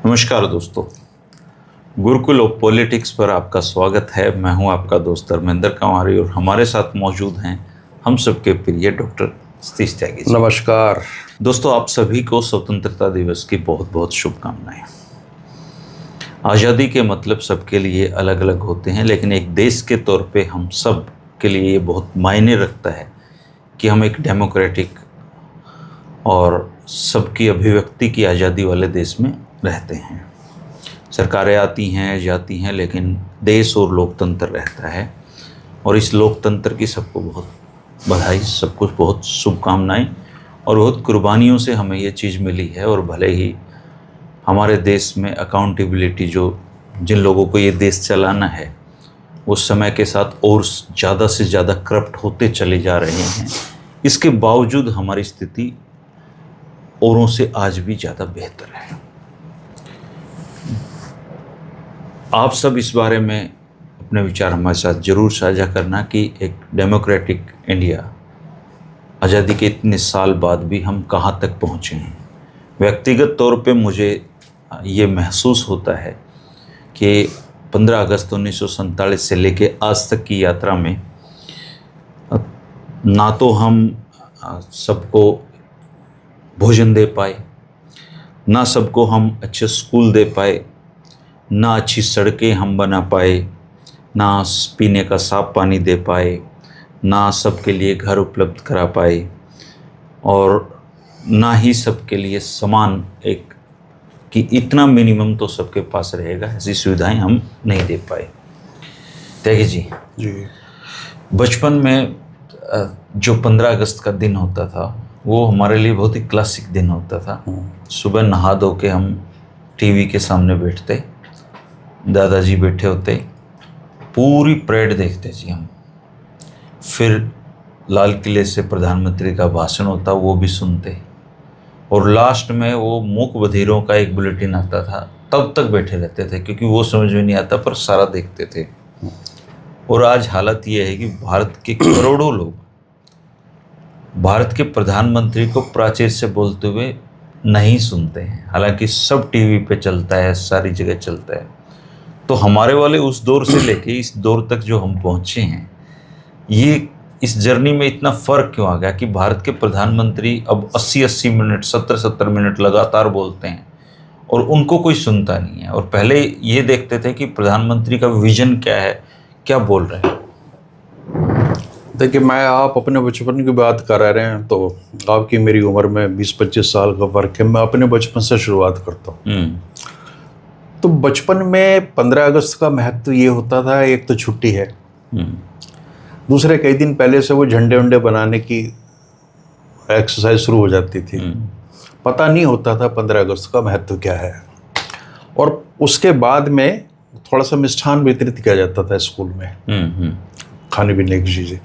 नमस्कार दोस्तों, Gurukul of politics पर आपका स्वागत है। मैं हूं आपका दोस्त धर्मेंद्र कंवारी और हमारे साथ मौजूद हैं हम सबके प्रिय डॉक्टर सतीश त्यागी जी। नमस्कार दोस्तों, आप सभी को स्वतंत्रता दिवस की बहुत बहुत शुभकामनाएं। आज़ादी के मतलब सबके लिए अलग अलग होते हैं, लेकिन एक देश के तौर पे हम सब के लिए ये बहुत मायने रखता है कि हम एक डेमोक्रेटिक और सबकी अभिव्यक्ति की आज़ादी वाले देश में रहते हैं। सरकारें आती हैं जाती हैं, लेकिन देश और लोकतंत्र रहता है। और इस लोकतंत्र की सबको बहुत बधाई, सबको बहुत शुभकामनाएं। और बहुत कुर्बानियों से हमें ये चीज़ मिली है। और भले ही हमारे देश में अकाउंटेबिलिटी, जो जिन लोगों को ये देश चलाना है, वो समय के साथ और ज़्यादा से ज़्यादा करप्ट होते चले जा रहे हैं, इसके बावजूद हमारी स्थिति औरों से आज भी ज़्यादा बेहतर है। आप सब इस बारे में अपने विचार हमारे साथ ज़रूर साझा करना कि एक डेमोक्रेटिक इंडिया, आज़ादी के इतने साल बाद भी हम कहाँ तक पहुँचे हैं। व्यक्तिगत तौर पे मुझे ये महसूस होता है कि 15 अगस्त 1947 से लेके आज तक की यात्रा में ना तो हम सबको भोजन दे पाए, ना सबको हम अच्छे स्कूल दे पाए, ना अच्छी सड़कें हम बना पाए, ना पीने का साफ पानी दे पाए, ना सबके लिए घर उपलब्ध करा पाए, और ना ही सबके लिए समान एक कि इतना मिनिमम तो सबके पास रहेगा, ऐसी सुविधाएं हम नहीं दे पाए। त्यागी जी, बचपन में जो 15 अगस्त का दिन होता था वो हमारे लिए बहुत ही क्लासिक दिन होता था। सुबह नहा धो के हम टीवी के सामने बैठते, दादाजी बैठे होते, पूरी परेड देखते जी हम। फिर लाल किले से प्रधानमंत्री का भाषण होता, वो भी सुनते, और लास्ट में वो मूक बधिरों का एक बुलेटिन आता था, तब तक बैठे रहते थे क्योंकि वो समझ में नहीं आता, पर सारा देखते थे। और आज हालत ये है कि भारत के करोड़ों लोग भारत के प्रधानमंत्री को प्राचीर से बोलते हुए नहीं सुनते हैं, हालांकि सब टीवी पे चलता है, सारी जगह चलता है। तो हमारे वाले उस दौर से लेके इस दौर तक जो हम पहुँचे हैं, ये इस जर्नी में इतना फ़र्क क्यों आ गया कि भारत के प्रधानमंत्री अब 80-80 मिनट, 70-70 मिनट लगातार बोलते हैं और उनको कोई सुनता नहीं है। और पहले ये देखते थे कि प्रधानमंत्री का विजन क्या है, क्या बोल रहे हैं। देखिए, आप अपने बचपन की बात कर रहे हैं तो आपकी मेरी उम्र में 20-25 साल का फ़र्क है। मैं अपने बचपन से शुरुआत करता हूँ। तो बचपन में 15 अगस्त का महत्व ये होता था, एक तो छुट्टी है, दूसरे कई दिन पहले से वो झंडे वंडे बनाने की एक्सरसाइज शुरू हो जाती थी। पता नहीं होता था 15 अगस्त का महत्व क्या है। और उसके बाद में थोड़ा सा मिष्ठान वितरित किया जाता था स्कूल में, खाने पीने की चीज़ें।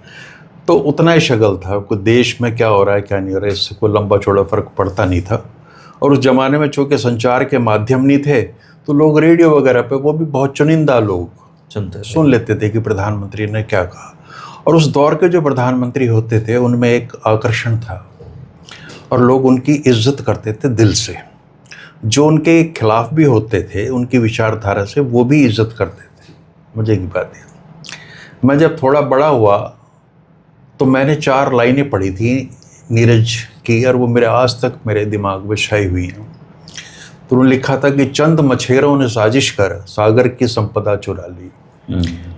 तो उतना ही शगल था, कोई देश में क्या हो रहा है क्या नहीं हो रहा है, इससे कोई लंबा चौड़ा फ़र्क पड़ता नहीं था। और उस ज़माने में चूँकि संचार के माध्यम नहीं थे, तो लोग रेडियो वगैरह पे, वो भी बहुत चुनिंदा लोग सुन लेते थे कि प्रधानमंत्री ने क्या कहा। और उस दौर के जो प्रधानमंत्री होते थे उनमें एक आकर्षण था और लोग उनकी इज्जत करते थे दिल से। जो उनके खिलाफ भी होते थे, उनकी विचारधारा से, वो भी इज्जत करते थे। मजे की बात है, मैं जब थोड़ा बड़ा हुआ तो मैंने 4 लाइनें पढ़ी थी नीरज की, और वो मेरे आज तक मेरे दिमाग में छाई हुई हैं। तो उन्होंने लिखा था कि चंद मछेरों ने साजिश कर सागर की संपदा चुरा ली,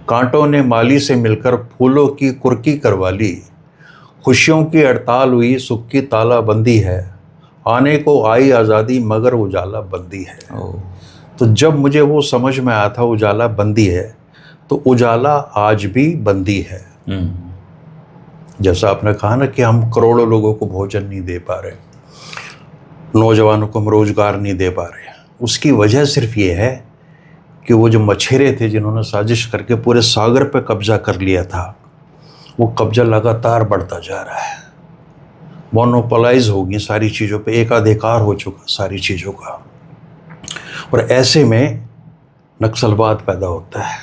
कांटों ने माली से मिलकर फूलों की कुर्की करवा ली, खुशियों की हड़ताल हुई, सुख की तालाबंदी है, आने को आई आज़ादी मगर उजाला बंदी है। तो जब मुझे वो समझ में आया था उजाला बंदी है, तो उजाला आज भी बंदी है। जैसा आपने कहा ना कि हम करोड़ों लोगों को भोजन नहीं दे पा रहे, नौजवानों को हम रोजगार नहीं दे पा रहे, उसकी वजह सिर्फ ये है कि वो जो मछेरे थे जिन्होंने साजिश करके पूरे सागर पे कब्जा कर लिया था, वो कब्जा लगातार बढ़ता जा रहा है। मोनोपोलाइज हो गई सारी चीज़ों पे, एकाधिकार हो चुका सारी चीज़ों का। और ऐसे में नक्सलवाद पैदा होता है।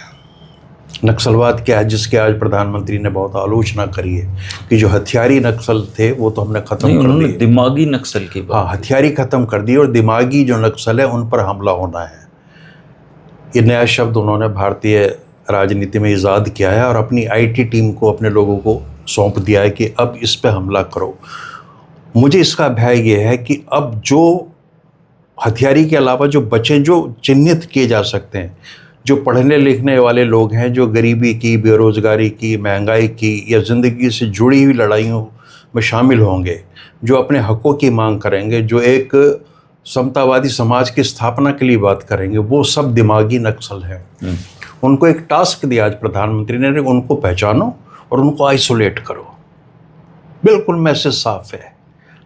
नक्सलवाद क्या है, जिसके आज प्रधानमंत्री ने बहुत आलोचना करी है कि जो हथियारी नक्सल थे वो तो हमने खत्म कर दिए। दिमागी नक्सल की बात, हाँ, हथियारी खत्म कर दी और दिमागी जो नक्सल है उन पर हमला होना है। ये नया शब्द उन्होंने भारतीय राजनीति में ईजाद किया है और अपनी आईटी टीम को, अपने लोगों को सौंप दिया है कि अब इस पे हमला करो। मुझे इसका भय ये है कि अब जो हथियारी के अलावा जो बचे, जो चिन्हित किए जा सकते हैं, जो पढ़ने लिखने वाले लोग हैं, जो गरीबी की, बेरोज़गारी की, महंगाई की या ज़िंदगी से जुड़ी हुई लड़ाइयों में शामिल होंगे, जो अपने हकों की मांग करेंगे, जो एक समतावादी समाज की स्थापना के लिए बात करेंगे, वो सब दिमागी नक्सल है। उनको एक टास्क दिया आज प्रधानमंत्री ने, उनको पहचानो और उनको आइसोलेट करो। बिल्कुल मैसेज साफ है,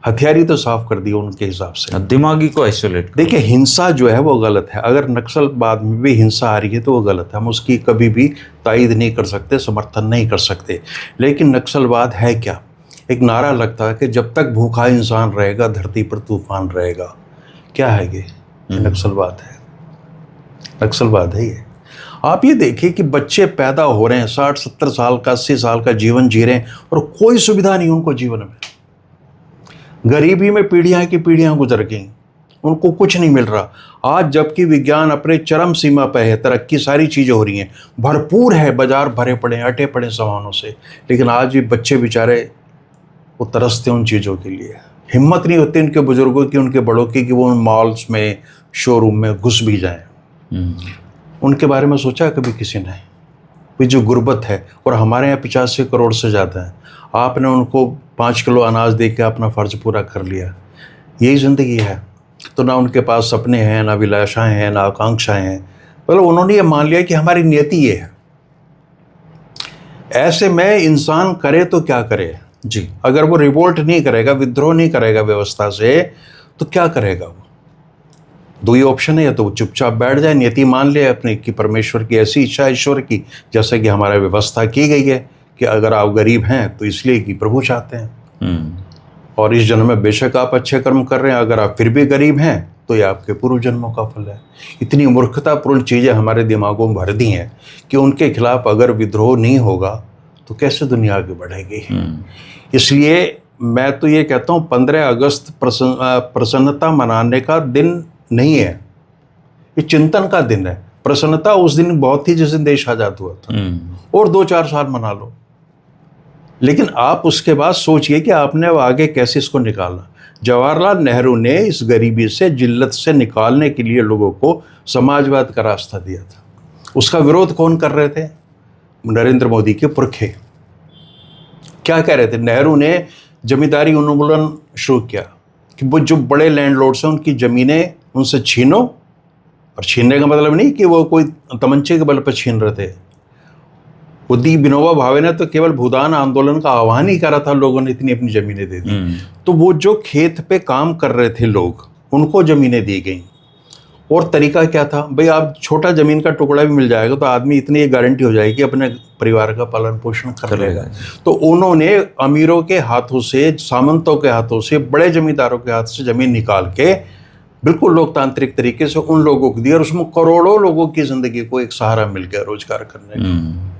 हथियारी तो साफ कर दिया उनके हिसाब से, दिमागी को आइसोलेट। देखिए, हिंसा जो है वो गलत है। अगर नक्सलवाद में भी हिंसा आ रही है तो वो गलत है, हम उसकी कभी भी तायीद नहीं कर सकते, समर्थन नहीं कर सकते। लेकिन नक्सलवाद है क्या? एक नारा लगता है कि जब तक भूखा इंसान रहेगा धरती पर तूफान रहेगा। क्या है ये? नक्सलवाद है, नक्सलवाद है ये। आप ये देखिए कि बच्चे पैदा हो रहे हैं, 60-70 साल का, 80 साल का जीवन जी रहे हैं और कोई सुविधा नहीं उनको जीवन में। गरीबी में पीढ़ियां की पीढ़ियां गुजर गई, उनको कुछ नहीं मिल रहा। आज जबकि विज्ञान अपने चरम सीमा पर है, तरक्की, सारी चीज़ें हो रही हैं, भरपूर है, बाजार भरे पड़े हैं, अटे पड़े सामानों से, लेकिन आज भी बच्चे बेचारे वो तरसते उन चीज़ों के लिए। हिम्मत नहीं होती उनके बुजुर्गों की, उनके बड़ों की, कि वो उन मॉल्स में, शोरूम में घुस भी जाएं। उनके बारे में सोचा कभी किसी ने? ये जो गुर्बत है, और हमारे यहाँ 85 करोड़ से ज़्यादा है, आपने उनको 5 किलो अनाज दे के अपना फ़र्ज पूरा कर लिया। यही ज़िंदगी है। तो ना उनके पास सपने हैं, ना अभिलाषाएँ हैं, ना आकांक्षाएँ हैं। मतलब उन्होंने ये मान लिया कि हमारी नियति ये है। ऐसे में इंसान करे तो क्या करे जी? अगर वो रिवोल्ट नहीं करेगा, विद्रोह नहीं करेगा व्यवस्था से, तो क्या करेगा वो? दो ही ऑप्शन है, या तो वो चुपचाप बैठ जाए, नियति मान ले अपने कि परमेश्वर की ऐसी इच्छा, ईश्वर की, जैसे कि हमारा व्यवस्था की गई है कि अगर आप गरीब हैं तो इसलिए कि प्रभु चाहते हैं, और इस जन्म में बेशक आप अच्छे कर्म कर रहे हैं, अगर आप फिर भी गरीब हैं तो ये आपके पूर्व जन्मों का फल है। इतनी मूर्खतापूर्ण चीज़ें हमारे दिमागों में भर दी हैं कि उनके खिलाफ अगर विद्रोह नहीं होगा तो कैसे दुनिया आगे बढ़ेगी। इसलिए मैं तो ये कहता हूँ 15 अगस्त प्रसन्नता मनाने का दिन नहीं है, ये चिंतन का दिन है। प्रसन्नता उस दिन बहुत थी जिस दिन देश आज़ाद हुआ था, और 2-4 साल मना लो, लेकिन आप उसके बाद सोचिए कि आपने आगे कैसे इसको निकालना। जवाहरलाल नेहरू ने इस गरीबी से, जिल्लत से निकालने के लिए लोगों को समाजवाद का रास्ता दिया था। उसका विरोध कौन कर रहे थे? नरेंद्र मोदी के पुरखे। क्या कह रहे थे? नेहरू ने जमींदारी उन्मूलन शुरू किया कि वो जो बड़े लैंडलॉर्ड्स हैं उनकी ज़मीनें उनसे छीनो, और छीनने का मतलब नहीं कि वो कोई तमंचे के बल पर छीन रहे थे। बुद्धि विनोबा भावे ने तो केवल भूदान आंदोलन का आह्वान ही करा था, लोगों ने इतनी अपनी ज़मीनें दे दी। तो वो जो खेत पे काम कर रहे थे लोग, उनको ज़मीनें दी गई। और तरीका क्या था? भाई आप छोटा ज़मीन का टुकड़ा भी मिल जाएगा तो आदमी इतनी गारंटी हो जाएगी अपने परिवार का पालन पोषण कर लेगा। तो उन्होंने अमीरों के हाथों से, सामंतों के हाथों से, बड़े जमींदारों के हाथ से ज़मीन निकाल के बिल्कुल लोकतांत्रिक तरीके से उन लोगों को दिया, और उसमें करोड़ों लोगों की ज़िंदगी को एक सहारा मिल गया रोजगार करने का।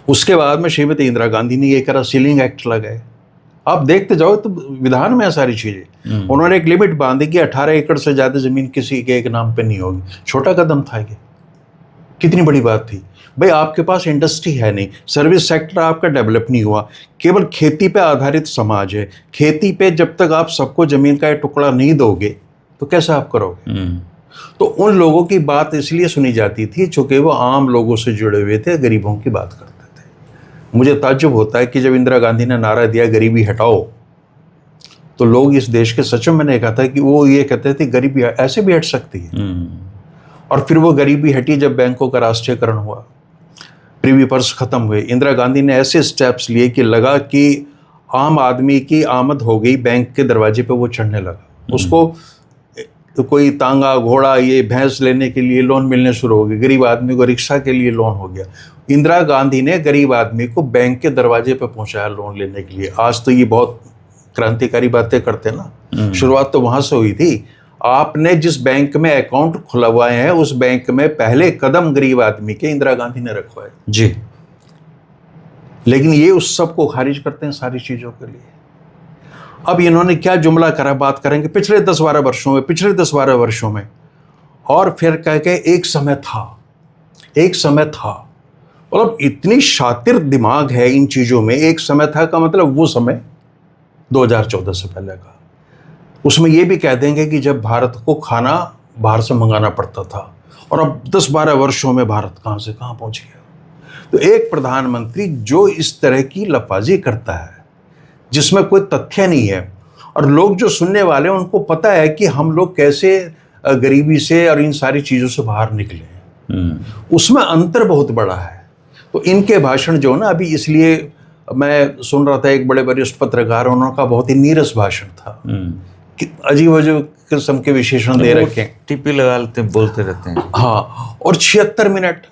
उसके बाद में श्रीमती इंदिरा गांधी ने ये करा, सीलिंग एक्ट लगाए। आप देखते जाओ तो विधान में है सारी चीज़ें। उन्होंने एक लिमिट बांधी कि 18 एकड़ से ज़्यादा ज़मीन किसी के एक नाम पे नहीं होगी। छोटा कदम था ये, कितनी बड़ी बात थी। भाई आपके पास इंडस्ट्री है नहीं, सर्विस सेक्टर आपका डेवलप नहीं हुआ, केवल खेती पे आधारित समाज है। खेती पे जब तक आप सबको ज़मीन का एक टुकड़ा नहीं दोगे तो कैसे आप करोगे? तो उन लोगों की बात इसलिए सुनी जाती थी चूँकि वो आम लोगों से जुड़े हुए थे, गरीबों की बात करते थे। मुझे ताज्जुब होता है कि जब इंदिरा गांधी ने नारा दिया गरीबी हटाओ, तो लोग इस देश के, सच में मैंने कहा था कि वो ये कहते थे गरीबी ऐसे भी हट सकती है। और फिर वो गरीबी हटी जब बैंकों का राष्ट्रीयकरण हुआ, प्रीवी पर्स खत्म हुए। इंदिरा गांधी ने ऐसे स्टेप्स लिए कि लगा कि आम आदमी की आमद हो गई, बैंक के दरवाजे पे वो चढ़ने लगा। उसको तो कोई तांगा, घोड़ा, ये भैंस लेने के लिए लोन मिलने शुरू हो गए। गरीब आदमी को रिक्शा के लिए लोन हो गया। इंदिरा गांधी ने गरीब आदमी को बैंक के दरवाजे पे पहुंचाया लोन लेने के लिए। आज तो ये बहुत क्रांतिकारी बातें करते हैं ना, शुरुआत तो वहाँ से हुई थी। आपने जिस बैंक में अकाउंट खुलवाए हैं उस बैंक में पहले कदम गरीब आदमी के इंदिरा गांधी ने रखवाए जी। लेकिन ये उस सब को खारिज करते हैं सारी चीजों के लिए। अब इन्होंने क्या जुमला करा, बात करेंगे पिछले 10-12 वर्षों में, और फिर कह के एक समय था। मतलब इतनी शातिर दिमाग है इन चीजों में। एक समय था का मतलब वो समय 2014 से पहले का। उसमें ये भी कह देंगे कि जब भारत को खाना बाहर से मंगाना पड़ता था, और अब 10-12 वर्षों में भारत कहाँ से कहाँ पहुंच गया। तो एक प्रधानमंत्री जो इस तरह की लफाजी करता है जिसमें कोई तथ्य नहीं है, और लोग जो सुनने वाले हैं उनको पता है कि हम लोग कैसे गरीबी से और इन सारी चीज़ों से बाहर निकले हैं, उसमें अंतर बहुत बड़ा है। तो इनके भाषण जो ना, अभी इसलिए मैं सुन रहा था, एक बड़े वरिष्ठ पत्रकार, उनका बहुत ही नीरस भाषण था कि अजीब अजीब किस्म के विशेषण दे रखे हैं, टिप्पी लगा लेते हैं, बोलते रहते हैं। हाँ, और 76 मिनट।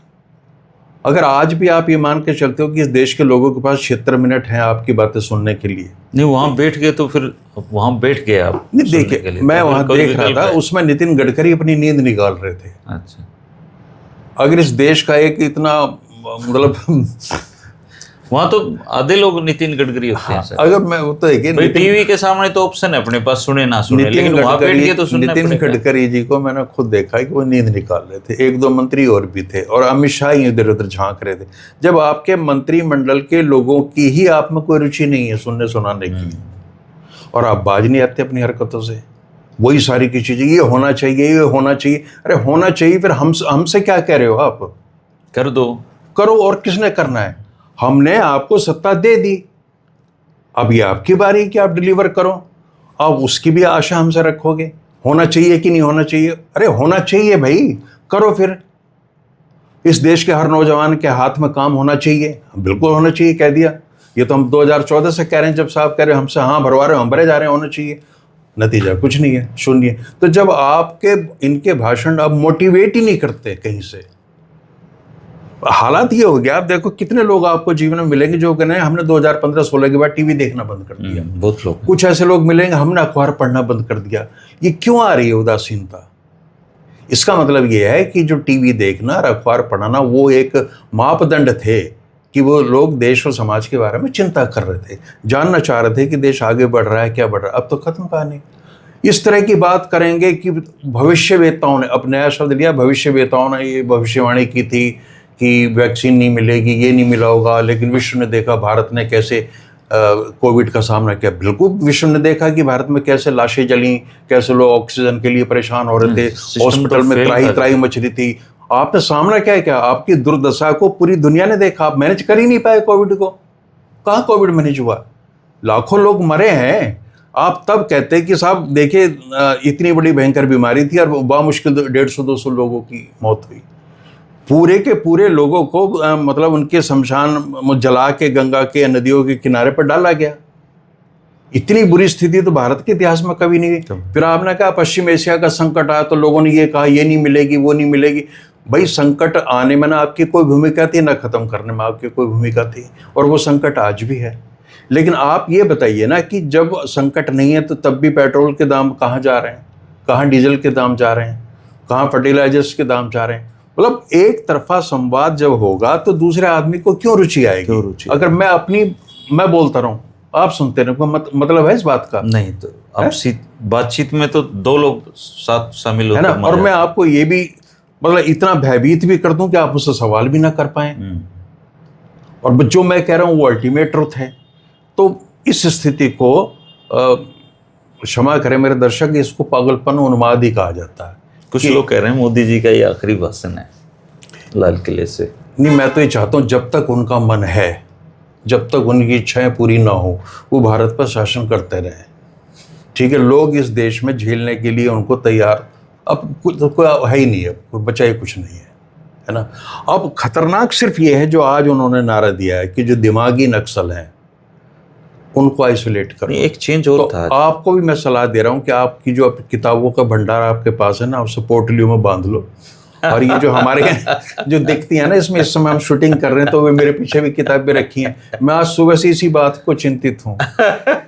अगर आज भी आप ये मान के चलते हो कि इस देश के लोगों के पास 76 मिनट हैं आपकी बातें सुनने के लिए, नहीं वहां बैठ गए तो फिर वहां बैठ गए आप? नहीं, देखिए मैं वहां देख रहा था, उसमें नितिन गडकरी अपनी नींद निकाल रहे थे। अच्छा, अगर इस देश का एक इतना मतलब वहां तो आधे लोग नितिन गडकरी होते हैं सर। अगर मैं वो तो देखिए टीवी के सामने तो ऑप्शन है अपने पास, सुने ना सुने, लेकिन वहां बैठ के तो सुनना नितिन गडकरी जी को मैंने खुद देखा है कि वो नींद निकाल रहे थे। 1-2 मंत्री और भी थे, और अमित शाह इधर उधर झांक रहे थे। जब आपके मंत्रिमंडल के लोगों की ही आप में कोई रुचि नहीं है सुनने सुनाने की, और आप बाज नहीं आते अपनी हरकतों से, वही सारी की चीजें, ये होना चाहिए। अरे होना चाहिए, फिर हमसे क्या कह रहे हो आप? कर दो, करो। और किसने करना है? हमने आपको सत्ता दे दी, अब ये आपकी बारी कि आप डिलीवर करो। अब उसकी भी आशा हमसे रखोगे, होना चाहिए कि नहीं होना चाहिए? अरे होना चाहिए भाई, करो फिर। इस देश के हर नौजवान के हाथ में काम होना चाहिए, बिल्कुल होना चाहिए, कह दिया। ये तो हम 2014 से कह रहे हैं, जब साहब कह रहे हैं हमसे हाँ भरवा रहे हो, हम भरे जा रहे हैं, होना चाहिए। नतीजा कुछ नहीं है, शून्य। तो जब आपके इनके भाषण अब मोटिवेट ही नहीं करते कहीं से, हालात ये हो गया। आप देखो कितने लोग आपको जीवन में मिलेंगे जो कहने हमने 2015-16 के बाद टीवी देखना बंद कर दिया। बहुत लोग। कुछ ऐसे लोग मिलेंगे हमने अखबार पढ़ना बंद कर दिया। ये क्यों आ रही है उदासीनता? इसका मतलब ये है कि जो टीवी देखना और अखबार पढ़ना वो एक मापदंड थे कि वो लोग देश और समाज के बारे में चिंता कर रहे थे, जानना चाह रहे थे कि देश आगे बढ़ रहा है, क्या बढ़ रहा है। अब तो खत्म कहानी। इस तरह की बात करेंगे कि भविष्यवेताओं ने, अब नया शब्द लिया, भविष्यवेताओं ने ये भविष्यवाणी की थी कि वैक्सीन नहीं मिलेगी, ये नहीं मिला होगा, लेकिन विश्व ने देखा भारत ने कैसे कोविड का सामना किया। बिल्कुल विश्व ने देखा कि भारत में कैसे लाशें जली, कैसे लोग ऑक्सीजन के लिए परेशान हो रहे थे, हॉस्पिटल में त्राही मच रही थी। आपने सामना क्या है? क्या आपकी दुर्दशा को पूरी दुनिया ने देखा। आप मैनेज कर ही नहीं पाए कोविड को। कहाँ कोविड मैनेज हुआ? लाखों लोग मरे हैं। आप तब कहते हैं कि साहब देखिए इतनी बड़ी भयंकर बीमारी थी और बामुश्किल 150-200 लोगों की मौत हुई। पूरे के पूरे लोगों को मतलब उनके शमशान जला के गंगा के नदियों के किनारे पर डाला गया। इतनी बुरी स्थिति तो भारत के इतिहास में कभी नहीं हुई। फिर आपने कहा पश्चिम एशिया का संकट आया तो लोगों ने ये कहा ये नहीं मिलेगी, वो नहीं मिलेगी। भाई संकट आने में ना आपकी कोई भूमिका थी, ना खत्म करने में आपकी कोई भूमिका थी, और वो संकट आज भी है। लेकिन आप ये बताइए ना कि जब संकट नहीं है तो तब भी पेट्रोल के दाम कहाँ जा रहे हैं, कहाँ डीजल के दाम जा रहे हैं, कहाँ फर्टिलाइजर्स के दाम जा रहे हैं। मतलब एक तरफा संवाद जब होगा तो दूसरे आदमी को क्यों रुचि आएगी? अगर मैं बोलता रहूं आप सुनते रहो, मतलब है इस बात का? नहीं। तो अब बातचीत में तो दो लोग साथ शामिल होते हैं ना। और मैं आपको ये भी मतलब इतना भयभीत भी कर दूं कि आप उससे सवाल भी ना कर पाए, और जो मैं कह रहा हूं वो अल्टीमेट ट्रुथ है। तो इस स्थिति को क्षमा करें मेरे दर्शक, इसको पागलपन उन्माद ही कहा जाता है। कुछ लोग कह रहे हैं मोदी जी का ये आखिरी भाषण है लाल किले से। नहीं, मैं तो ये चाहता हूँ जब तक उनका मन है, जब तक उनकी इच्छाएं पूरी ना हो, वो भारत पर शासन करते रहे। ठीक है, लोग इस देश में झेलने के लिए उनको तैयार, अब कोई है ही नहीं, अब कोई बचा ही कुछ नहीं है ना। अब खतरनाक सिर्फ ये है जो आज उन्होंने नारा दिया है कि जो दिमागी नक्सल हैं उनको आइसोलेट करो। एक चेंज और था। आपको भी मैं सलाह दे रहा हूँ कि आपकी जो किताबों का भंडार आपके पास है ना, उसे पोर्टलियो में बांध लो। और ये जो हमारे जो दिखती है ना, इसमें इस समय हम शूटिंग कर रहे हैं तो वे मेरे पीछे भी किताबें रखी हैं। मैं आज सुबह से इसी बात को चिंतित हूँ।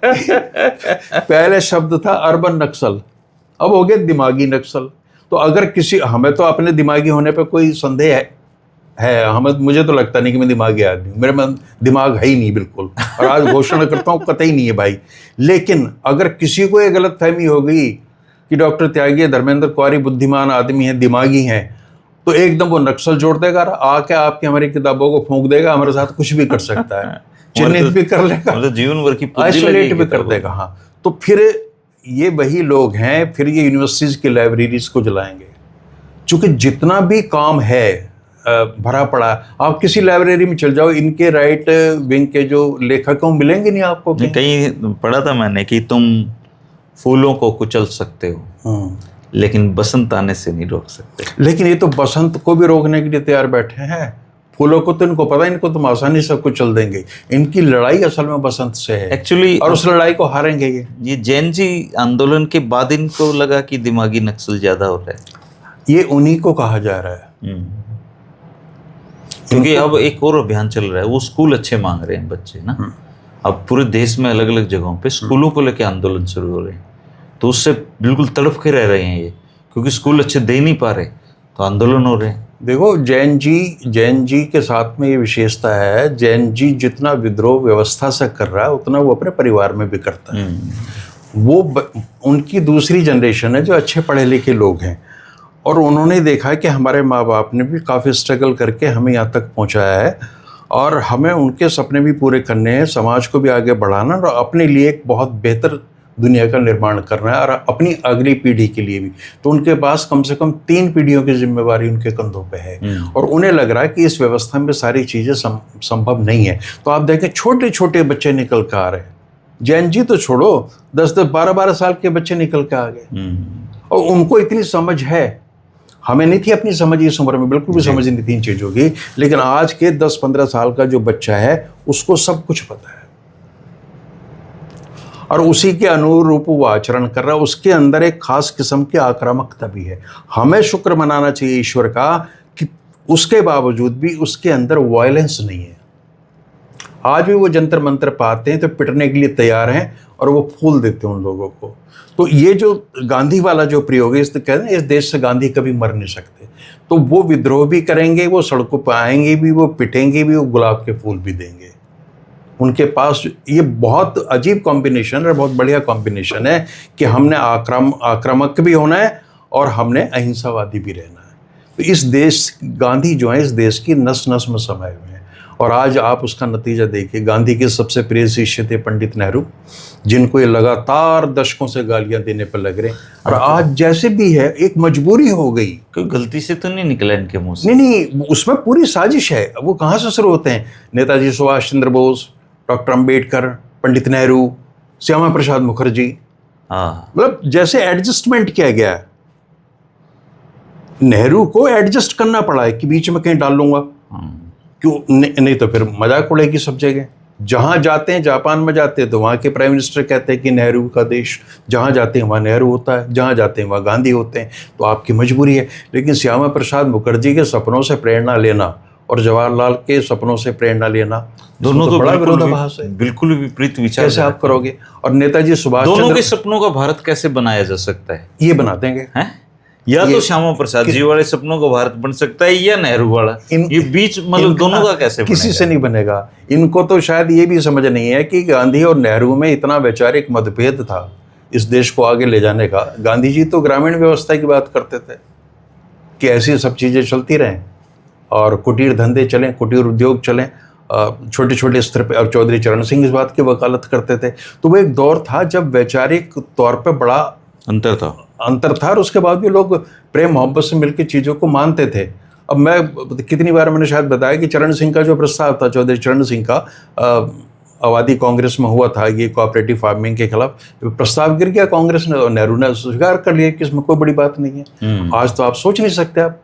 पहले शब्द था अर्बन नक्सल, अब हो गया दिमागी नक्सल। तो अगर किसी, हमें तो अपने दिमागी होने पर कोई संदेह है हमें, मुझे तो लगता नहीं कि मैं दिमागी आदमी हूँ, मेरे में दिमाग है ही नहीं बिल्कुल, और आज घोषणा करता हूँ कतई नहीं है भाई। लेकिन अगर किसी को ये गलत फहमी हो गई कि डॉक्टर त्यागी धर्मेंद्र कुआरी बुद्धिमान आदमी है, दिमागी हैं, तो एकदम वो नक्सल जोड़ देगा, आके आपकी हमारी किताबों को फूंक देगा, हमारे साथ कुछ भी कर सकता है, चिन्हित भी कर लेगा, मतलब जीवन भर की आइसोलेट भी कर देगा। हाँ, तो फिर ये वही लोग हैं, फिर ये यूनिवर्सिटीज की लाइब्रेरीज को जलाएंगे, क्योंकि जितना भी काम है भरा पड़ा। आप किसी लाइब्रेरी में चल जाओ, इनके राइट विंग के जो लेखक हैं मिलेंगे नहीं आपको। कहीं पढ़ा था मैंने कि तुम फूलों को कुचल सकते हो लेकिन बसंत आने से नहीं रोक सकते। लेकिन ये तो बसंत को भी रोकने के लिए तैयार बैठे हैं। फूलों को तो इनको पता है, इनको तुम आसानी से कुचल देंगे। इनकी लड़ाई असल में बसंत से है एक्चुअली, और उस लड़ाई को हारेंगे ये जैन जी आंदोलन के बाद इनको लगा कि दिमागी नक्सल ज्यादा हो रहा है। ये उन्हीं को कहा जा रहा है, क्योंकि अब एक और अभियान चल रहा है, वो स्कूल अच्छे मांग रहे हैं बच्चे ना। अब पूरे देश में अलग अलग जगहों पे स्कूलों को लेकर आंदोलन शुरू हो रहे हैं, तो उससे बिल्कुल तड़प के रह रहे हैं ये, क्योंकि स्कूल अच्छे दे नहीं पा रहे, तो आंदोलन हो रहे हैं। देखो, जैन जी के साथ में ये विशेषता है, जैन जी जितना विद्रोह व्यवस्था से कर रहा है उतना वो अपने परिवार में भी करता है। वो उनकी दूसरी जनरेशन है जो अच्छे पढ़े लिखे लोग हैं, और उन्होंने देखा कि हमारे माँ बाप ने भी काफ़ी स्ट्रगल करके हमें यहाँ तक पहुँचाया है, और हमें उनके सपने भी पूरे करने हैं, समाज को भी आगे बढ़ाना और अपने लिए एक बहुत बेहतर दुनिया का निर्माण करना है, और अपनी अगली पीढ़ी के लिए भी। तो उनके पास कम से कम 3 पीढ़ियों की जिम्मेवारी उनके कंधों पे है, और उन्हें लग रहा है कि इस व्यवस्था में सारी चीज़ें संभव नहीं है। तो आप देखें, छोटे छोटे बच्चे निकल कर आ रहे हैं। जैन जी तो छोड़ो, 10-10, 12-12 साल के बच्चे निकल के आ गए, और उनको इतनी समझ है। हमें नहीं थी अपनी समझ इस उम्र में, बिल्कुल भी समझ नहीं थी इन चीज़ों की, लेकिन आज के 10-15 साल का जो बच्चा है उसको सब कुछ पता है, और उसी के अनुरूप वो आचरण कर रहा है। उसके अंदर एक खास किस्म की आक्रामकता भी है। हमें शुक्र मनाना चाहिए ईश्वर का कि उसके बावजूद भी उसके अंदर वायलेंस नहीं है। आज भी वो जंतर मंतर पाते हैं तो पिटने के लिए तैयार हैं, और वो फूल देते हैं उन लोगों को। तो ये जो गांधी वाला जो प्रयोग है, कहते हैं इस देश से गांधी कभी मर नहीं सकते, तो वो विद्रोह भी करेंगे, वो सड़कों पर आएंगे भी, वो पिटेंगे भी, वो गुलाब के फूल भी देंगे। उनके पास ये बहुत अजीब कॉम्बिनेशन है, बहुत बढ़िया कॉम्बिनेशन है कि हमने आक्रामक भी होना है और हमने अहिंसावादी भी रहना है। तो इस देश, गांधी जो है इस देश की नस नस में समाये हुए हैं, और आज आप उसका नतीजा देखिए। गांधी के सबसे प्रिय शिष्य थे पंडित नेहरू, जिनको ये लगातार दशकों से गालियां देने पर लग रहे हैं, और आज जैसे भी है एक मजबूरी हो गई। कोई गलती से तो नहीं निकला इनके मुंह से? नहीं, उसमें पूरी साजिश है। वो कहाँ से शुरू होते हैं? नेताजी सुभाष चंद्र बोस, डॉक्टर अंबेडकर, पंडित नेहरू, श्यामा प्रसाद मुखर्जी, मतलब जैसे एडजस्टमेंट किया गया है। नेहरू को एडजस्ट करना पड़ा है कि बीच में कहीं डाल लूंगा, क्यों नहीं तो फिर मजाक उड़ेगी सब जगह। जहां जाते हैं, जापान में जाते हैं तो वहां के प्राइम मिनिस्टर कहते हैं कि नेहरू का देश, जहां जाते हैं वहां नेहरू होता है, जहां जाते हैं वहां गांधी होते हैं। तो आपकी मजबूरी है। लेकिन श्यामा प्रसाद मुखर्जी के सपनों से प्रेरणा लेना और जवाहरलाल के सपनों से प्रेरणा लेना, दोनों तो बड़ा विरोधाभास है, बिल्कुल विपरीत विचार। कैसे आप करोगे? और नेताजी सुभाष, दोनों के सपनों का भारत कैसे बनाया जा सकता है? ये बना देंगे हैं? या तो श्यामा प्रसाद जी वाले सपनों का भारत बन सकता है, या नेहरू वाला। ये बीच मतलब दोनों का कैसे किसी बनेगा? से नहीं बनेगा। इनको तो शायद ये भी समझ नहीं है कि गांधी और नेहरू में इतना वैचारिक मतभेद था इस देश को आगे ले जाने का। गांधी जी तो ग्रामीण व्यवस्था की बात करते थे कि ऐसी सब चीज़ें चलती रहें और कुटीर धंधे चलें, कुटीर उद्योग चलें, छोटे छोटे स्तर पर। और चौधरी चरण सिंह इस बात की वकालत करते थे। तो वो एक दौर था जब वैचारिक तौर पर बड़ा अंतर था, और उसके बाद भी लोग प्रेम मोहब्बत से मिलकर चीज़ों को मानते थे। अब मैं कितनी बार मैंने शायद बताया कि चरण सिंह का जो प्रस्ताव था, चौधरी चरण सिंह का, आबादी कांग्रेस में हुआ था ये कोऑपरेटिव फार्मिंग के खिलाफ, प्रस्ताव गिर गया कांग्रेस ने, और नेहरू ने स्वीकार कर लिया कि इसमें कोई बड़ी बात नहीं है। आज तो आप सोच नहीं सकते। आप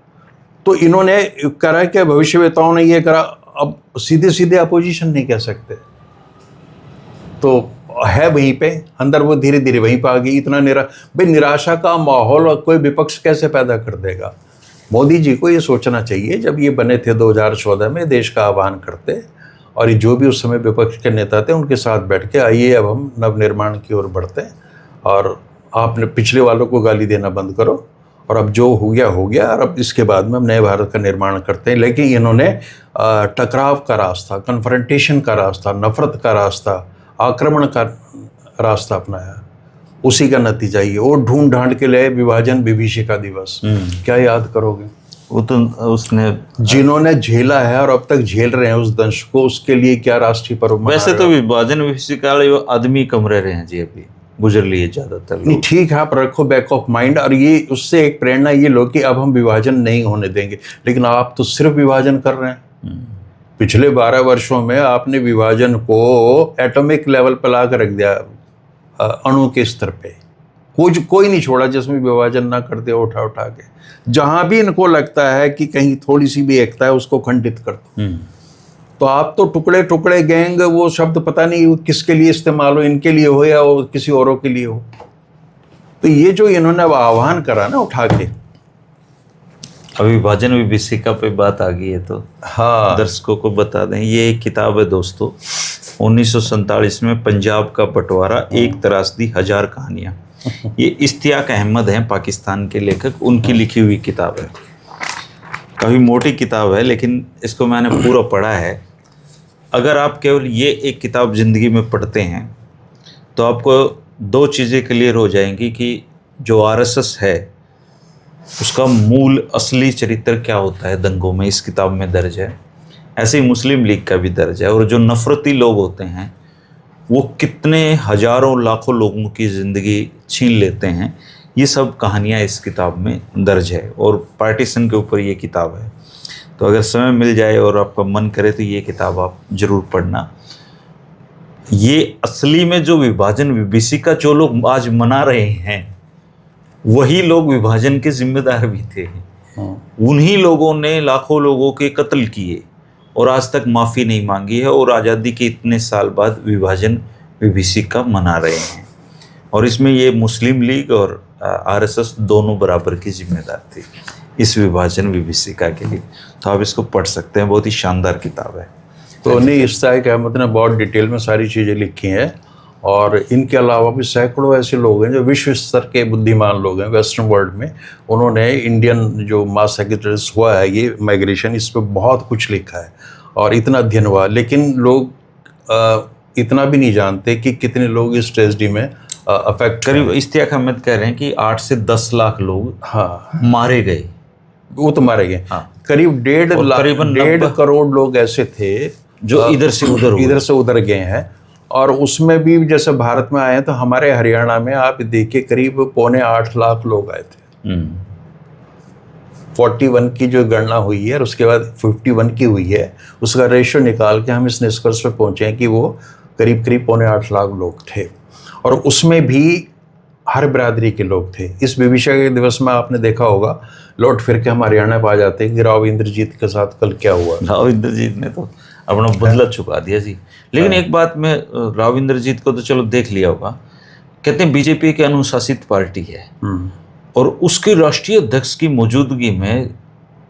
तो इन्होंने करा कि भविष्यवेताओं ने ये करा, अब सीधे सीधे अपोजिशन नहीं कह सकते, तो है वहीं पे अंदर, वो धीरे धीरे वहीं पे आ गई। इतना निराशा का माहौल और कोई विपक्ष कैसे पैदा कर देगा? मोदी जी को ये सोचना चाहिए, जब ये बने थे 2014 में, देश का आह्वान करते, और जो भी उस समय विपक्ष के नेता थे उनके साथ बैठ के, आइए अब हम नवनिर्माण की ओर बढ़ते हैं और आपने पिछले वालों को गाली देना बंद करो, और अब जो हो गया, और अब इसके बाद में हम नए भारत का निर्माण करते हैं। लेकिन इन्होंने टकराव का रास्ता, कन्फ्रंटेशन का रास्ता, नफरत का रास्ता, आक्रमण का रास्ता अपनाया। उसी का नतीजा ये, और ढूंढ ढांड के लिए विभाजन विभीषिका दिवस, क्या याद करोगे? वो तो उसने जिन्होंने झेला है और अब तक झेल रहे हैं उस दंश को, उसके लिए क्या राष्ट्रीय पर्व मना वैसे रहे तो हो? विभाजन विभीषिका वो आदमी कम रह रहे हैं जी, अभी गुजर लिए ज्यादातर नहीं, लोग। ठीक है, आप रखो बैक ऑफ माइंड, और ये उससे एक प्रेरणा ये लो कि अब हम विभाजन नहीं होने देंगे। लेकिन आप तो सिर्फ विभाजन कर रहे हैं। पिछले 12 वर्षों में आपने विभाजन को एटॉमिक लेवल पर ला कर रख दिया, अणु के स्तर पे। कोई नहीं छोड़ा जिसमें विभाजन ना कर दे, उठा के। जहां भी इनको लगता है कि कहीं थोड़ी सी भी एकता है, उसको खंडित कर दो। तो आप तो टुकड़े टुकड़े गैंग, वो शब्द पता नहीं किसके लिए इस्तेमाल हो, इनके लिए हो या वो किसी औरों के लिए हो। तो ये जो इन्होंने अब आह्वान करा ना उठा के, अभी विभाजन विभीषिका पे बात आ गई है तो हाँ, दर्शकों को बता दें, ये एक किताब है दोस्तों, 1947 में पंजाब का बंटवारा, एक त्रासदी हजार कहानियां। ये इश्तियाक अहमद हैं, पाकिस्तान के लेखक, उनकी लिखी हुई किताब है। काफ़ी मोटी किताब है, लेकिन इसको मैंने पूरा पढ़ा है। अगर आप केवल ये एक किताब ज़िंदगी में पढ़ते हैं तो आपको दो चीज़ें क्लियर हो जाएंगी कि जो आरएसएस है उसका मूल असली चरित्र क्या होता है दंगों में, इस किताब में दर्ज है। ऐसे ही मुस्लिम लीग का भी दर्ज है। और जो नफरती लोग होते हैं वो कितने हजारों लाखों लोगों की ज़िंदगी छीन लेते हैं, ये सब कहानियाँ इस किताब में दर्ज है। और पार्टीशन के ऊपर ये किताब है। तो अगर समय मिल जाए और आपका मन करे तो ये किताब आप ज़रूर पढ़ना। ये असली में जो विभाजन विभीषिका जो लोग आज मना रहे हैं, वही लोग विभाजन के जिम्मेदार भी थे। उन्हीं लोगों ने लाखों लोगों के कत्ल किए और आज तक माफ़ी नहीं मांगी है, और आज़ादी के इतने साल बाद विभाजन विभीषिका मना रहे हैं। और इसमें ये मुस्लिम लीग और आरएसएस दोनों बराबर की जिम्मेदार थी इस विभाजन विभीषिका के लिए। तो आप इसको पढ़ सकते हैं, बहुत ही शानदार किताब है। तो नहीं, इश्तियाक अहमद ने बहुत डिटेल में सारी चीज़ें लिखी हैं। और इनके अलावा भी सैकड़ों ऐसे लोग हैं जो विश्व स्तर के बुद्धिमान लोग हैं वेस्टर्न वर्ल्ड में। उन्होंने इंडियन जो मास सेक्रेटरीज हुआ है, ये माइग्रेशन, इस पर बहुत कुछ लिखा है और इतना अध्ययन हुआ। लेकिन लोग इतना भी नहीं जानते कि कितने लोग इस ट्रेजेडी में अफेक्ट। करीब इश्तियाक अहमद कह रहे हैं कि 8 से 10 लाख लोग हाँ मारे गए। वो तो मारे गए। हाँ। करीब 1.5 करोड़ लोग ऐसे थे जो इधर से उधर गए हैं। और उसमें भी जैसे भारत में आए हैं, तो हमारे हरियाणा में आप देखिए करीब 7.25 लाख लोग आए थे। 41 की जो गणना हुई है और उसके बाद 51 की हुई है, उसका रेशियो निकाल के हम इस निष्कर्ष पे पहुंचे हैं कि वो करीब 7.25 लाख लोग थे। और उसमें भी हर बिरादरी के लोग थे। इस विभीषिका के दिवस में आपने देखा होगा, लौट फिर के हम हरियाणा पे आ जाते हैं कि राव इंद्रजीत के साथ कल क्या हुआ। राव इंद्रजीत ने तो अपना बदला चुका दिया जी। लेकिन एक बात में, राव इंद्रजीत को तो चलो देख लिया होगा, कहते हैं बीजेपी की अनुशासित पार्टी है और उसके राष्ट्रीय अध्यक्ष की मौजूदगी में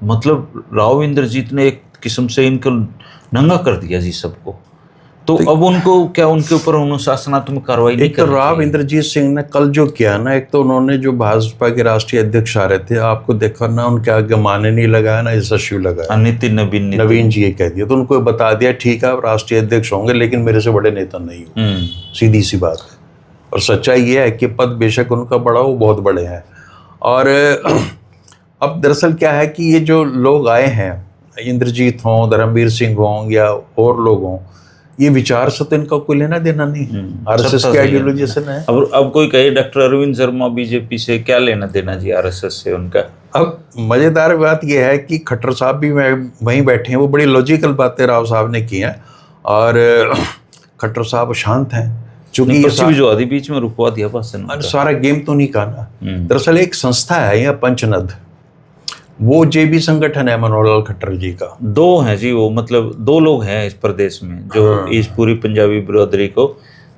मतलब राव इंद्रजीत ने एक किस्म से इनको नंगा कर दिया जी सबको। तो अब उनको क्या, उनके ऊपर अनुशासनात्मक कार्रवाई नहीं कर? राव इंद्रजीत सिंह ने कल जो किया ना, एक तो उन्होंने जो भाजपा के राष्ट्रीय अध्यक्ष आ रहे थे, आपको देखा ना, उनके आगे माने नहीं लगाया ना यशस्वी लगाया। नवीन जी ये कह दिया, तो उनको बता दिया ठीक है आप राष्ट्रीय अध्यक्ष होंगे लेकिन मेरे से बड़े नेता नहीं हो। सीधी सी बात है। और सच्चाई ये है कि पद बेशक उनका बड़ा हो, बहुत बड़े हैं। और अब दरअसल क्या है कि ये जो लोग आए हैं, इंद्रजीत हों, धर्मवीर सिंह हों या और लोग हों, ये विचार से तो इनका कोई लेना देना नहीं। आरएसएस की आइडियोलॉजी से है। अब कोई कहे डॉक्टर अरविंद शर्मा बीजेपी से, क्या लेना देना जी आरएसएस से उनका। अब मजेदार बात यह है कि खट्टर साहब भी वहीं बैठे हैं, वो बड़ी लॉजिकल बातें राव साहब ने की हैं और खट्टर साहब शांत हैं। चूंकि जो आदि बीच में रुकवा दिया बस सारा गेम तो नहीं कहा ना। दरअसल एक संस्था है यहाँ पंचनद, वो जेबी संगठन है मनोहर लाल खट्टर जी का। दो हैं जी, वो मतलब 2 लोग हैं इस प्रदेश में जो इस पूरी पंजाबी बिरादरी को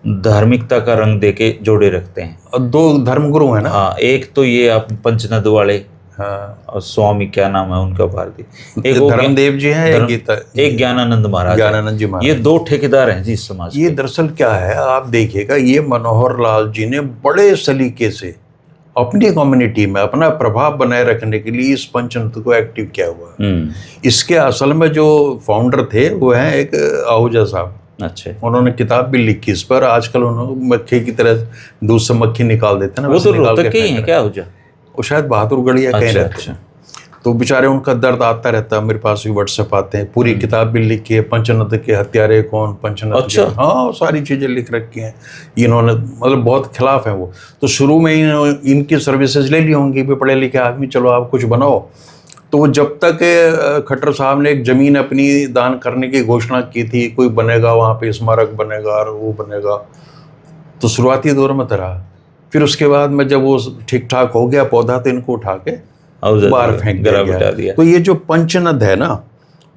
धार्मिकता का रंग देके जोड़े रखते हैं। और 2 धर्मगुरु हैं ना। हाँ, एक तो ये आप पंचनद वाले हाँ, और स्वामी क्या नाम है उनका भारतीय, एक वो धर्मदेव जी हैं, एक गीता, एक ज्ञानानंद महाराज है। ज्ञानानंद जी महाराज। ये दो ठेकेदार हैं जी इस समाज ये के। दरअसल क्या है, आप देखिएगा, ये मनोहर लाल जी ने बड़े सलीके से अपनी कम्युनिटी में अपना प्रभाव बनाए रखने के लिए इस पंचतंत्र को एक्टिव किया हुआ है। इसके असल में जो फाउंडर थे वो हैं एक आहूजा साहब। अच्छा, उन्होंने किताब भी लिखी इस पर। आजकल उन्होंने मक्खी की तरह दूध से मक्खी निकाल देते हैं ना, वो तो वैसे निकाल रोहतक के के ही है क्या हो जा? वो शायद बहादुरगढ़ या कहीं अच्छा, रहते हैं। तो बेचारे उनका दर्द आता रहता है, मेरे पास भी व्हाट्सएप आते हैं। पूरी किताब भी लिखी है, पंचनद के हत्यारे कौन, पंचनद अच्छा। हाँ, सारी चीज़ें लिख रखी हैं। इन्होंने मतलब बहुत खिलाफ हैं वो। तो शुरू में इनकी सर्विसेज ले ली होंगी, भी पढ़े लिखे आदमी, चलो आप कुछ बनाओ। तो जब तक खट्टर साहब ने एक ज़मीन अपनी दान करने की घोषणा की थी, कोई बनेगा वहाँ पे स्मारक बनेगा और वो बनेगा, तो शुरुआती दौर में रहा। फिर उसके बाद में जब वो ठीक ठाक हो गया पौधा, तो इनको उठा के बाहर फेंक दिया। तो ये जो पंचनद है ना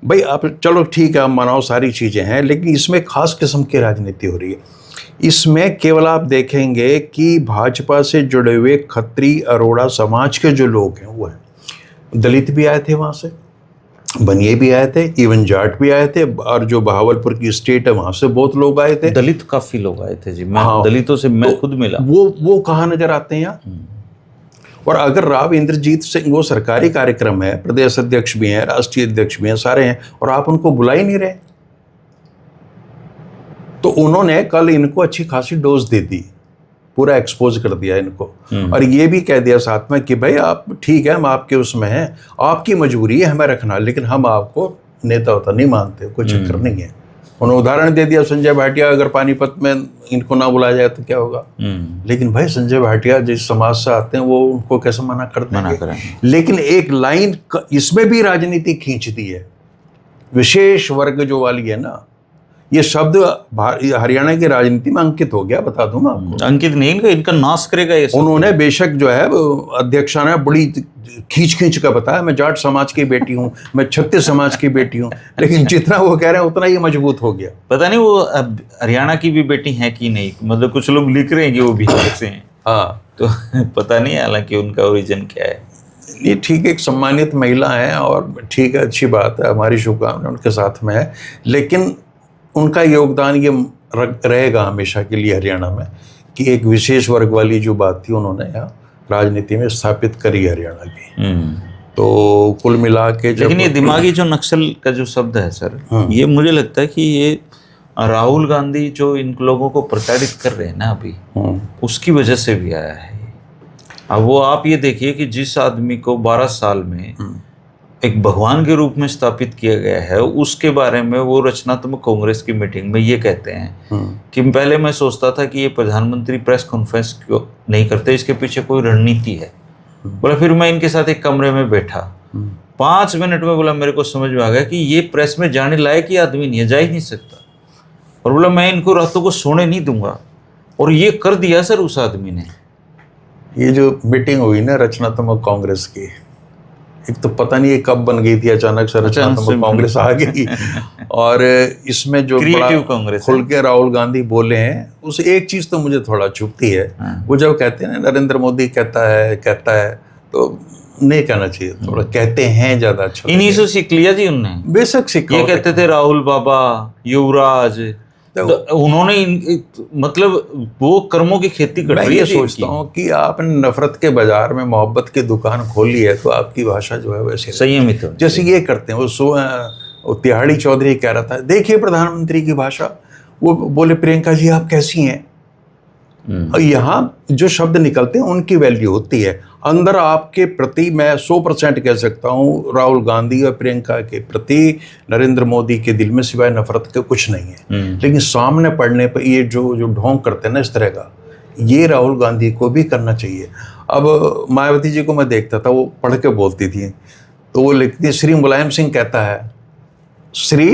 भाई, आप चलो ठीक है, आप मनाओ, सारी चीज़ें हैं, लेकिन इसमें खास किस्म की राजनीति हो रही है। इसमें केवल आप देखेंगे कि भाजपा से जुड़े हुए खत्री अरोड़ा समाज के जो लोग हैं वो हैं। दलित भी आए थे वहाँ से, बनिए भी आए थे, इवन जाट भी आए थे, और जो बहावलपुर की स्टेट है वहाँ से बहुत लोग आए थे। दलित काफी लोग आए थे जी, मैं हाँ, दलितों से मैं खुद मिला। वो कहाँ नजर आते हैं यहाँ? और अगर राव इंद्रजीत सिंह, वो सरकारी कार्यक्रम है, प्रदेश अध्यक्ष भी हैं, राष्ट्रीय अध्यक्ष भी हैं, सारे हैं, और आप उनको बुला ही नहीं रहे। तो उन्होंने कल इनको अच्छी खासी डोज दे दी, पूरा एक्सपोज कर दिया इनको, और ये भी कह दिया साथ में कि भाई आप ठीक है, हम आपके उसमें हैं, आपकी मजबूरी है हमें रखना, लेकिन हम आपको नेता होता नहीं मानते, कोई चक्कर नहीं है। उन्होंने उदाहरण दे दिया, संजय भाटिया अगर पानीपत में इनको ना बुलाया जाए तो क्या होगा। लेकिन भाई संजय भाटिया जिस समाज से आते हैं वो उनको कैसे मना कर देंगे? लेकिन एक लाइन इसमें भी राजनीति खींच दी है, विशेष वर्ग जो वाली है ना, ये शब्द हरियाणा की राजनीति में अंकित हो गया, बता दूं मैं आपको। अंकित नहीं, इनका नाश करेगा ये। उन्होंने बेशक जो है अध्यक्षा ने बड़ी खींच कर बताया, मैं जाट समाज की बेटी हूँ, मैं छत्तीस समाज की बेटी हूँ, लेकिन जितना वो कह रहे हैं उतना ही मजबूत हो गया। पता नहीं वो हरियाणा की भी बेटी है कि नहीं, मतलब कुछ लोग लिख रहे हैं कि वो बिहार से हैं। हाँ, तो पता नहीं हालांकि उनका ओरिजिन क्या है। ये ठीक, एक सम्मानित महिला है और ठीक है, अच्छी बात है, हमारी शुभकामनाएं उनके साथ में है, लेकिन उनका योगदान ये रहेगा हमेशा के लिए हरियाणा में कि एक विशेष वर्ग वाली जो बात थी उन्होंने यहाँ राजनीति में स्थापित करी हरियाणा की। तो कुल मिला के लेकिन ये दिमागी जो नक्सल का जो शब्द है सर, ये मुझे लगता है कि ये राहुल गांधी जो इन लोगों को प्रताड़ित कर रहे हैं ना अभी, उसकी वजह से भी आया है। अब वो आप ये देखिए कि जिस आदमी को 12 साल में एक भगवान के रूप में स्थापित किया गया है, उसके बारे में वो रचनात्मक कांग्रेस की मीटिंग में ये कहते हैं कि पहले मैं सोचता था कि ये प्रधानमंत्री प्रेस कॉन्फ्रेंस क्यों नहीं करते, इसके पीछे कोई रणनीति है। बोला फिर मैं इनके साथ एक कमरे में बैठा, 5 मिनट में बोला मेरे को समझ में आ गया कि ये प्रेस में जाने लायक ही आदमी नहीं है, जा ही नहीं सकता। और बोला मैं इनको रातों को सोने नहीं दूंगा, और ये कर दिया सर उस आदमी ने। ये जो मीटिंग हुई ना रचनात्मक कांग्रेस की, एक तो पता नहीं ये कब बन गई थी, अचानक से रचनात्मक कांग्रेस आ गई। और इसमें जो क्रिएटिव कांग्रेस खुल के राहुल गांधी बोले हैं, उस एक चीज तो मुझे थोड़ा चुभती है। वो जब कहते हैं नरेंद्र मोदी कहता है तो नहीं कहना चाहिए, थोड़ा कहते हैं ज्यादा अच्छा। इन्हीं से सीख लिया जी उनने, बेशक सीखा। ये कहते थे राहुल बाबा, युवराज, उन्होंने मतलब वो कर्मों की खेती कर रही है। सोचता हूँ कि आपने नफरत के बाजार में मोहब्बत की दुकान खोली है, तो आपकी भाषा जो है वैसे संयमित हो, जैसे ये करते हैं। वो तिहाड़ी चौधरी कह रहा था, देखिए प्रधानमंत्री की भाषा, वो बोले प्रियंका जी आप कैसी हैं। और यहाँ जो शब्द निकलते हैं उनकी वैल्यू होती है। अंदर आपके प्रति मैं 100% कह सकता हूँ, राहुल गांधी और प्रियंका के प्रति नरेंद्र मोदी के दिल में सिवाय नफरत के कुछ नहीं है। लेकिन सामने पढ़ने पर ये जो ढोंग करते हैं ना इस तरह का, ये राहुल गांधी को भी करना चाहिए। अब मायावती जी को मैं देखता था, वो पढ़ के बोलती थी, तो वो लिखती है श्री मुलायम सिंह कहता है, श्री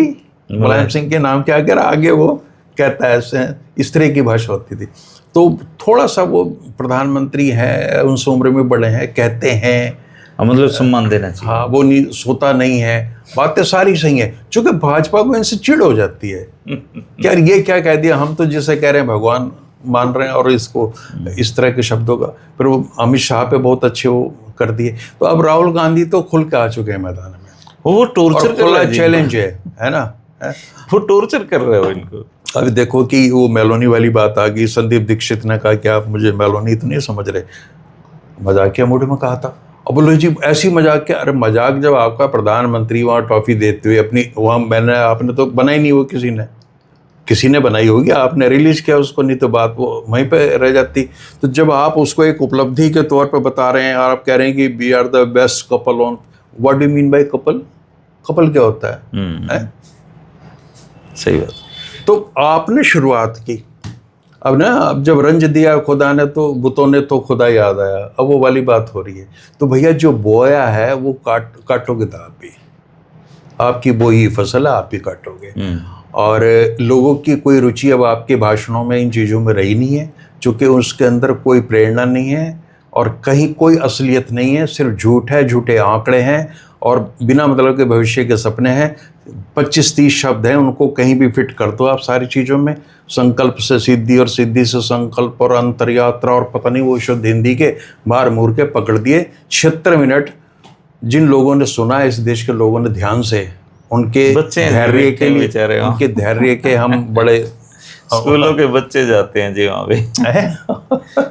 मुलायम सिंह के नाम के आगे वो कहता है, इस तरह की भाषा होती थी। तो थोड़ा सा वो प्रधानमंत्री है, उनसे उम्र में बड़े हैं, कहते हैं, मतलब सम्मान देना चाहिए। हाँ, वो नहीं सोता नहीं है, बातें सारी सही है। चूंकि भाजपा को इनसे चिढ़ हो जाती है, यार ये क्या कह दिया, हम तो जिसे कह रहे हैं भगवान मान रहे हैं, और इसको इस तरह के शब्दों का। फिर वो अमित शाह पे बहुत अच्छे वो कर दिए। तो अब राहुल गांधी तो खुल के आ चुके हैं मैदान में, वो टॉर्चर और कर खुला रहे हैं चैलेंज है ना। वो टॉर्चर कर रहे हो इनको। अभी देखो कि वो मेलोनी वाली बात आ गई, संदीप दीक्षित ने कहा कि आप मुझे मेलोनी तो नहीं समझ रहे, मजाकिया मूड में कहा था। अब बोलो जी ऐसी मजाक क्या, अरे मजाक जब आपका प्रधानमंत्री वहाँ टॉफी देते हुए अपनी वहाँ, आपने तो बनाई नहीं, वो किसी ने बनाई होगी, आपने रिलीज किया उसको, नहीं तो बात वो वहीं पे रह जाती। तो जब आप उसको एक उपलब्धि के तौर पे बता रहे हैं और आप कह रहे हैं कि we are the best couple on, what do you mean by couple? Couple क्या होता है? सही बात। तो आपने शुरुआत की, अब जब रंज दिया खुदा ने तो बुतों ने तो खुदा याद आया, अब वो वाली बात हो रही है। तो भैया जो बोया है वो काटोगे तो आप भी, आपकी बोई फसल है, आप ही काटोगे। और लोगों की कोई रुचि अब आपके भाषणों में इन चीज़ों में रही नहीं है, चूँकि उसके अंदर कोई प्रेरणा नहीं है और कहीं कोई असलियत नहीं है, सिर्फ झूठ है, झूठे आंकड़े हैं और बिना मतलब के भविष्य के सपने हैं। 25-30 शब्द हैं, उनको कहीं भी फिट कर दो आप सारी चीज़ों में। संकल्प से सिद्धि और सिद्धि से संकल्प और अंतरयात्रा और पता नहीं वो शुद्ध हिंदी के मार मूर के पकड़ दिए। 76 मिनट जिन लोगों ने सुना, इस देश के लोगों ने ध्यान से, उनके धैर्य के लिए, उनके धैर्य के हम बड़े स्कूलों के बच्चे जाते हैं जी वहाँ पे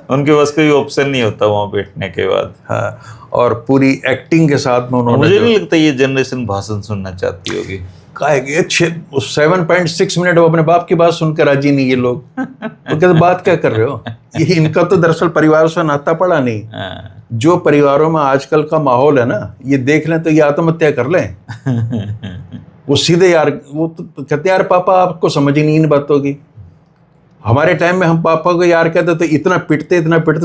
उनके पास कोई ऑप्शन नहीं होता वहाँ बैठने के बाद। हाँ, और पूरी एक्टिंग के साथ में उन्होंने, मुझे नहीं लगता ये जनरेशन भाषण सुनना चाहती होगी। 7.6 मिनट वो अपने बाप की बात सुनकर राजी नहीं ये लोग। तो कहते बात क्या कर रहे हो, ये इनका तो दरअसल परिवार से नाता पड़ा नहीं। जो परिवारों में आजकल का माहौल है ना, ये देख लें तो ये आत्महत्या कर लें। वो सीधे यार, वो तो कहते यार पापा आपको समझ ही नहीं इन बातों की। हमारे टाइम में हम पापा को यार कहते तो इतना पिटते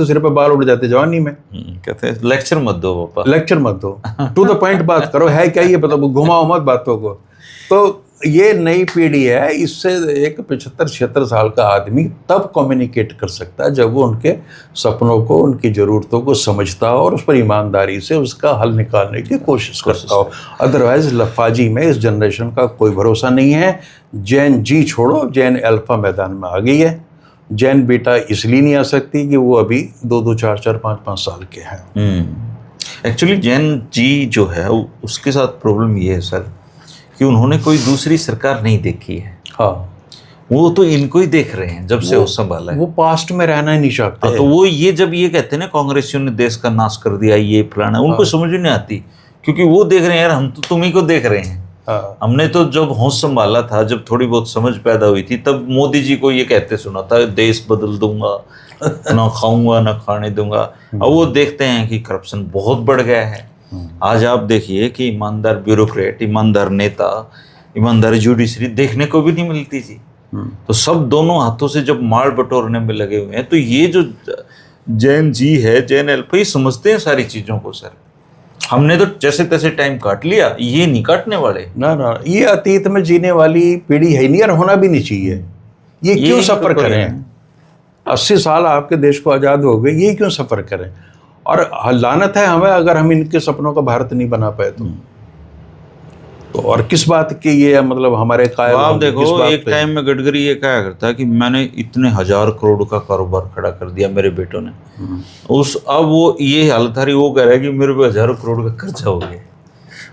सिर पे बाल उड़ जाते जवानी में। कहते लेक्चर मत दो पापा, लेक्चर मत दो, टू द पॉइंट बात करो, है क्या ये बताओ, घुमाओ मत बातों को। तो ये नई पीढ़ी है, इससे एक 75-76 साल का आदमी तब कम्युनिकेट कर सकता है जब वो उनके सपनों को, उनकी ज़रूरतों को समझता हो और उस पर ईमानदारी से उसका हल निकालने की कोशिश करता हो। अदरवाइज लफाजी में इस जनरेशन का कोई भरोसा नहीं है। जैन जी छोड़ो, जैन अल्फा मैदान में आ गई है। जैन बेटा इसलिए नहीं आ सकती कि वो अभी 2-2, 4-4, 5-5 साल के हैं। एक्चुअली जैन जी जो है उसके साथ प्रॉब्लम ये है सर कि उन्होंने कोई दूसरी सरकार नहीं देखी है। हाँ, वो तो इनको ही देख रहे हैं जब से वो संभाला है। वो पास्ट में रहना ही नहीं चाहते। तो वो ये जब ये कहते हैं ना कांग्रेसियों ने देश का नाश कर दिया, ये फलाना, उनको समझ नहीं आती, क्योंकि वो देख रहे हैं यार हम तो तुम्ही को देख रहे हैं। हमने तो जब होश संभाला था, जब थोड़ी बहुत समझ पैदा हुई थी, तब मोदी जी को ये कहते सुना था देश बदल दूंगा, ना खाऊंगा ना खाने दूंगा। अब वो देखते हैं कि करप्शन बहुत बढ़ गया है। आज आप देखिए कि ईमानदार ब्यूरोक्रेट, ईमानदार नेता, ईमानदार जुडिशरी देखने को भी नहीं मिलती थी। तो सब दोनों हाथों से जब माल बटोरने में लगे हुए हैं, तो ये जो जैन जी है, जैन अल्फा, ये समझते हैं सारी चीजों को। सर हमने तो जैसे तैसे टाइम काट लिया, ये नहीं काटने वाले। ना, ये अतीत में जीने वाली पीढ़ी है नहीं और होना भी नहीं चाहिए। ये क्यों सफर करें? 80 साल आपके देश को आज़ाद हो गए, ये क्यों सफर करें? और लानत है हमें अगर हम इनके सपनों का भारत नहीं बना पाए तो और किस बात की ये मतलब हमारे कायल। आप देखो एक टाइम में गडकरी ये कहा करता कि मैंने इतने 1000 करोड़ का कारोबार खड़ा कर दिया मेरे बेटों ने। अब वो ये हालत आ रही, वो कह रहा है कि मेरे पे 1000 करोड़ का कर्जा हो गया।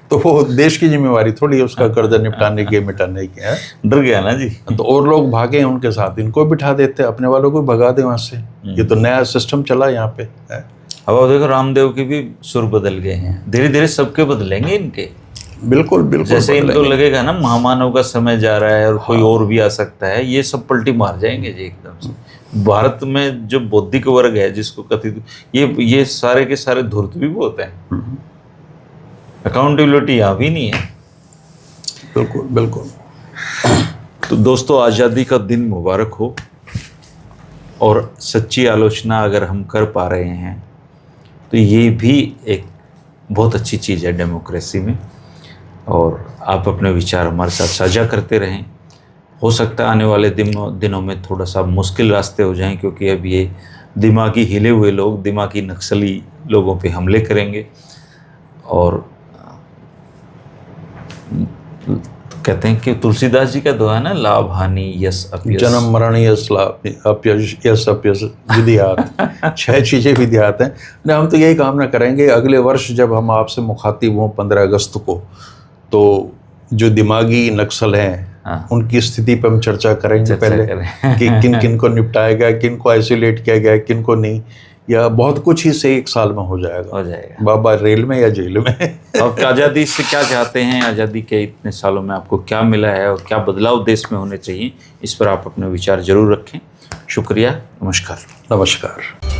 तो वो देश की जिम्मेवारी थोड़ी है उसका कर्जा निपटाने की, मिटाने की है। डर गया ना जी। तो और लोग भागे उनके साथ, इनको बिठा देते, अपने वालों को भगा दे वहां से। ये तो नया सिस्टम चला यहाँ पे है। अब देखो रामदेव के भी सुर बदल गए हैं, धीरे धीरे सबके बदलेंगे इनके। बिल्कुल जैसे इनको लगेगा ना महामानव का समय जा रहा है और कोई और भी आ सकता है, ये सब पलटी मार जाएंगे जी एकदम से। भारत में जो बौद्धिक वर्ग है जिसको कथित, ये सारे के सारे धूर्त भी बहुत है। अकाउंटेबिलिटी यहाँ भी नहीं है। बिल्कुल। तो दोस्तों, आज़ादी का दिन मुबारक हो। और सच्ची आलोचना अगर हम कर पा रहे हैं तो ये भी एक बहुत अच्छी चीज़ है डेमोक्रेसी में। और आप अपने विचार हमारे साथ साझा करते रहें। हो सकता है आने वाले दिनों में थोड़ा सा मुश्किल रास्ते हो जाएं, क्योंकि अब ये दिमागी हिले हुए लोग, दिमागी नक्सली लोगों पे हमले करेंगे। और कहते हैं कि तुलसीदास जी का दोहा है ना, लाभ हानि यश अपयश। जन्म मरण यश लाभ अपयश यश अपयश विधियात, 6 चीजें विधियात हैं। ने हम तो यही कामना करेंगे अगले वर्ष जब हम आपसे मुखातिब हों 15 अगस्त को, तो जो दिमागी नक्सल हैं हाँ। उनकी स्थिति पर हम चर्चा करेंगे पहले कि किन किन को निपटाया गया, किन को आइसोलेट किया गया, किन को नहीं, या बहुत कुछ ही से 1 साल में हो जाएगा। बाबा रेल में या जेल में। अब आज़ादी से क्या चाहते हैं, आज़ादी के इतने सालों में आपको क्या मिला है और क्या बदलाव देश में होने चाहिए, इस पर आप अपने विचार जरूर रखें। शुक्रिया, नमस्कार। नमस्कार।